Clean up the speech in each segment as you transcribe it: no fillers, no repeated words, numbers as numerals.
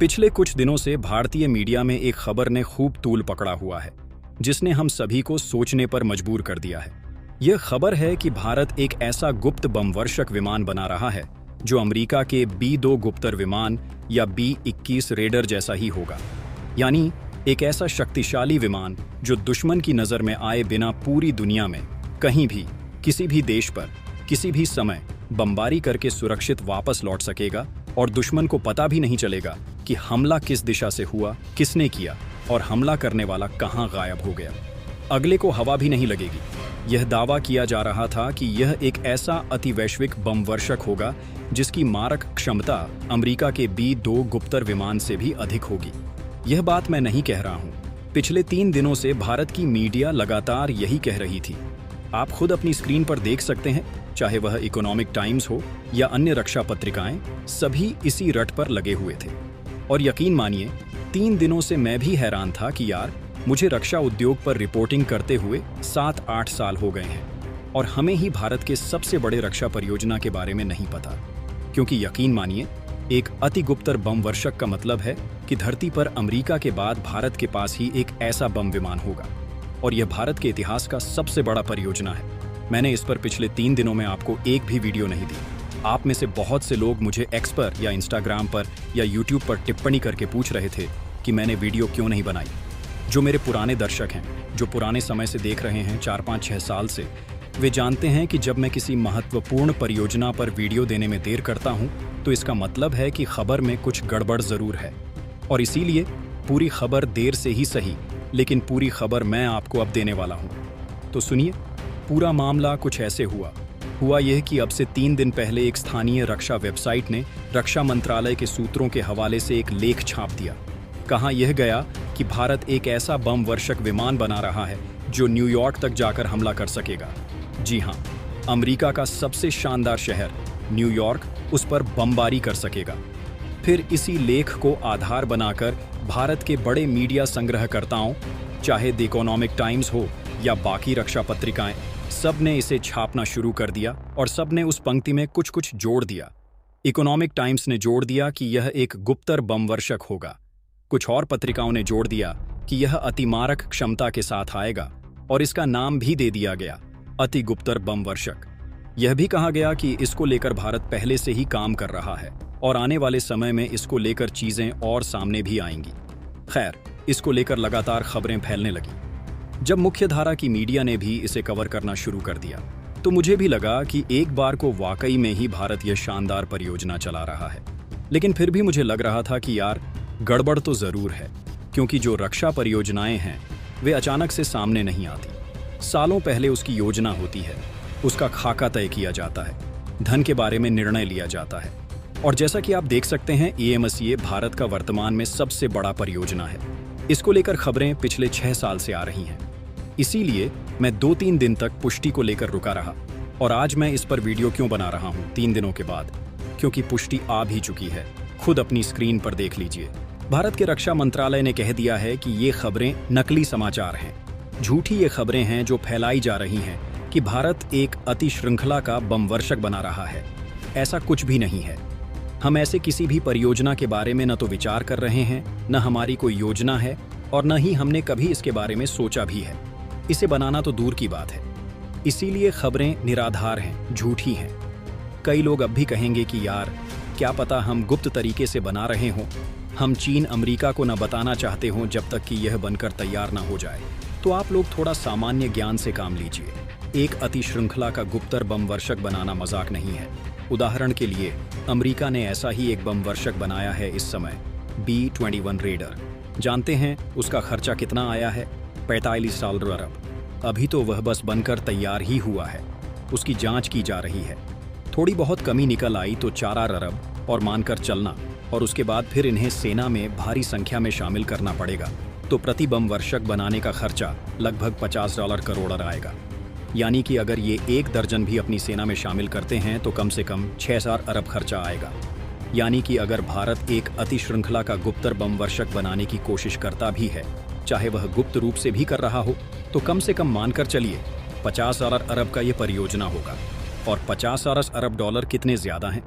पिछले कुछ दिनों से भारतीय मीडिया में एक खबर ने खूब तूल पकड़ा हुआ है, जिसने हम सभी को सोचने पर मजबूर कर दिया है। यह खबर है कि भारत एक ऐसा गुप्त बमवर्षक विमान बना रहा है जो अमेरिका के B-2 गुप्तर विमान या B-21 रेडर जैसा ही होगा। यानी एक ऐसा शक्तिशाली विमान जो दुश्मन की नजर में आए बिना पूरी दुनिया में कहीं भी किसी भी देश पर किसी भी समय बमबारी करके सुरक्षित वापस लौट सकेगा और दुश्मन को पता भी नहीं चलेगा कि हमला किस दिशा से हुआ, किसने किया और हमला करने वाला कहां गायब हो गया। अगले को हवा भी नहीं लगेगी। यह दावा किया जा रहा था कि यह एक ऐसा अतिवैश्विक बमवर्षक होगा जिसकी मारक क्षमता अमेरिका के B-2 गुप्तर विमान से भी अधिक होगी। यह बात मैं नहीं कह रहा हूं। पिछले 3 दिनों से भारत की मीडिया लगातार यही कह रही थी। आप खुद अपनी स्क्रीन पर देख सकते हैं, चाहे वह इकोनॉमिक टाइम्स हो या अन्य रक्षा पत्रिकाएं, सभी इसी रट पर लगे हुए थे। और यकीन मानिए, 3 दिनों से मैं भी हैरान था कि यार, मुझे रक्षा उद्योग पर रिपोर्टिंग करते हुए 7-8 साल हो गए हैं और हमें ही भारत के सबसे बड़े रक्षा परियोजना के बारे में नहीं पता। क्योंकि यकीन मानिए, एक अति गुप्तर बम वर्षक का मतलब है कि धरती पर अमेरिका के बाद भारत के पास ही एक ऐसा बम विमान होगा और यह भारत के इतिहास का सबसे बड़ा परियोजना है। मैंने इस पर पिछले 3 दिनों में आपको एक भी वीडियो नहीं दी। आप में से बहुत से लोग मुझे एक्स पर या इंस्टाग्राम पर या यूट्यूब पर टिप्पणी करके पूछ रहे थे कि मैंने वीडियो क्यों नहीं बनाई। जो मेरे पुराने दर्शक हैं, जो पुराने समय से देख रहे हैं 4-5-6 साल से, वे जानते हैं कि जब मैं किसी महत्वपूर्ण परियोजना पर वीडियो देने में देर करता हूं, तो इसका मतलब है कि खबर में कुछ गड़बड़ जरूर है। और इसीलिए पूरी खबर देर से ही सही, लेकिन पूरी खबर मैं आपको अब देने वाला हूं। तो सुनिए, पूरा मामला कुछ ऐसे हुआ यह कि अब से 3 दिन पहले एक स्थानीय रक्षा वेबसाइट ने रक्षा मंत्रालय के सूत्रों के हवाले से एक लेख छाप दिया। कहा यह गया कि भारत एक ऐसा बम वर्षक विमान बना रहा है जो न्यूयॉर्क तक जाकर हमला कर सकेगा। जी हाँ, अमेरिका का सबसे शानदार शहर न्यूयॉर्क उस पर बमबारी कर सकेगा। फिर इसी लेख को आधार बनाकर भारत के बड़े मीडिया संग्रहकर्ताओं, चाहे द इकोनॉमिक टाइम्स हो या बाकी रक्षा पत्रिकाएं, सब ने इसे छापना शुरू कर दिया और सब ने उस पंक्ति में कुछ कुछ जोड़ दिया। इकोनॉमिक टाइम्स ने जोड़ दिया कि यह एक गुप्तर बमवर्षक होगा। कुछ और पत्रिकाओं ने जोड़ दिया कि यह अतिमारक क्षमता के साथ आएगा और इसका नाम भी दे दिया गया, अति गुप्तर बमवर्षक। यह भी कहा गया कि इसको लेकर भारत पहले से ही काम कर रहा है और आने वाले समय में इसको लेकर चीजें और सामने भी आएंगी। खैर, इसको लेकर लगातार खबरें फैलने लगी। जब मुख्यधारा की मीडिया ने भी इसे कवर करना शुरू कर दिया, तो मुझे भी लगा कि एक बार को वाकई में ही भारत यह शानदार परियोजना चला रहा है। लेकिन फिर भी मुझे लग रहा था कि यार, गड़बड़ तो जरूर है, क्योंकि जो रक्षा परियोजनाएं हैं वे अचानक से सामने नहीं आती। सालों पहले उसकी योजना होती है, उसका खाका तय किया जाता है, धन के बारे में निर्णय लिया जाता है। और जैसा कि आप देख सकते हैं, AMCA भारत का वर्तमान में सबसे बड़ा परियोजना है। इसको लेकर खबरें पिछले 6 साल से आ रही हैं। इसीलिए मैं 2-3 दिन तक पुष्टि को लेकर रुका रहा और आज मैं इस पर वीडियो क्यों बना रहा हूं 3 दिनों के बाद, क्योंकि पुष्टि आ भी चुकी है। खुद अपनी स्क्रीन पर देख लीजिए। भारत के रक्षा मंत्रालय ने कह दिया है कि ये खबरें नकली समाचार हैं, झूठी ये खबरें हैं जो फैलाई जा रही हैं कि भारत एक अति श्रृंखला का बमवर्षक बना रहा है। ऐसा कुछ भी नहीं है। हम ऐसे किसी भी परियोजना के बारे में न तो विचार कर रहे हैं, न हमारी कोई योजना है और न ही हमने कभी इसके बारे में सोचा भी है। इसे बनाना तो दूर की बात है। इसीलिए खबरें निराधार हैं, झूठी हैं। कई लोग अब भी कहेंगे कि यार, क्या पता हम गुप्त तरीके से बना रहे हों, हम चीन अमेरिका को न बताना चाहते हों जब तक कि यह बनकर तैयार ना हो जाए। तो आप लोग थोड़ा सामान्य ज्ञान से काम लीजिए। एक अति श्रृंखला का गुप्तर बमवर्षक बनाना मजाक नहीं है। उदाहरण के लिए, अमेरिका ने ऐसा ही एक बमवर्षक बनाया है इस समय, B-21 रेडर। जानते हैं उसका खर्चा कितना आया है? 45 अरब। अभी तो वह बस बनकर तैयार ही हुआ है, उसकी जांच की जा रही है। थोड़ी बहुत कमी निकल आई तो 4 अरब और मानकर चलना, और उसके बाद फिर इन्हें सेना में भारी संख्या में शामिल करना पड़ेगा। तो प्रति बमवर्षक बनाने का खर्चा लगभग $50 करोड़ आएगा। यानी कि अगर ये 1 दर्जन भी अपनी सेना में शामिल करते हैं तो कम से कम 6,000 अरब खर्चा आएगा। यानी कि अगर भारत एक अति श्रृंखला का गुप्तर बमवर्षक बनाने की कोशिश करता भी है, चाहे वह गुप्त रूप से भी कर रहा हो, तो कम से कम मानकर चलिए 50,000 अरब का ये परियोजना होगा। और 50,000 अरब डॉलर कितने ज्यादा हैं?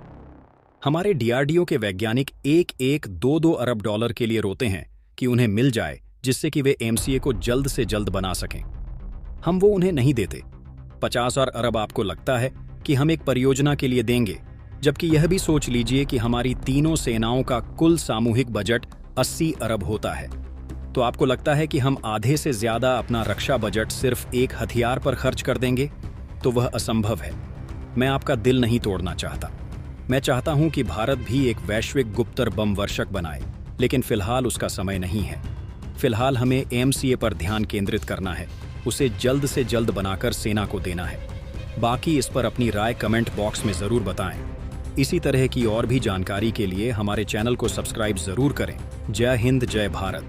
हमारे डीआरडीओ के वैज्ञानिक एक एक 2-2 अरब डॉलर के लिए रोते हैं कि उन्हें मिल जाए, जिससे कि वे एमसीए को जल्द से जल्द बना सकें। हम वो उन्हें नहीं देते। 50 और अरब आपको लगता है कि हम एक परियोजना के लिए देंगे, जबकि यह भी सोच लीजिए कि हमारी तीनों सेनाओं का कुल सामूहिक बजट 80 अरब होता है। तो आपको लगता है कि हम आधे से ज्यादा अपना रक्षा बजट सिर्फ एक हथियार पर खर्च कर देंगे? तो वह असंभव है। मैं आपका दिल नहीं तोड़ना चाहता। मैं चाहता हूं कि भारत भी एक वैश्विक गुप्तर बम वर्षक बनाए, लेकिन फिलहाल उसका समय नहीं है। फिलहाल हमें एमसीए पर ध्यान केंद्रित करना है, उसे जल्द से जल्द बनाकर सेना को देना है। बाकी इस पर अपनी राय कमेंट बॉक्स में जरूर बताएं। इसी तरह की और भी जानकारी के लिए हमारे चैनल को सब्सक्राइब जरूर करें। जय हिंद, जय भारत।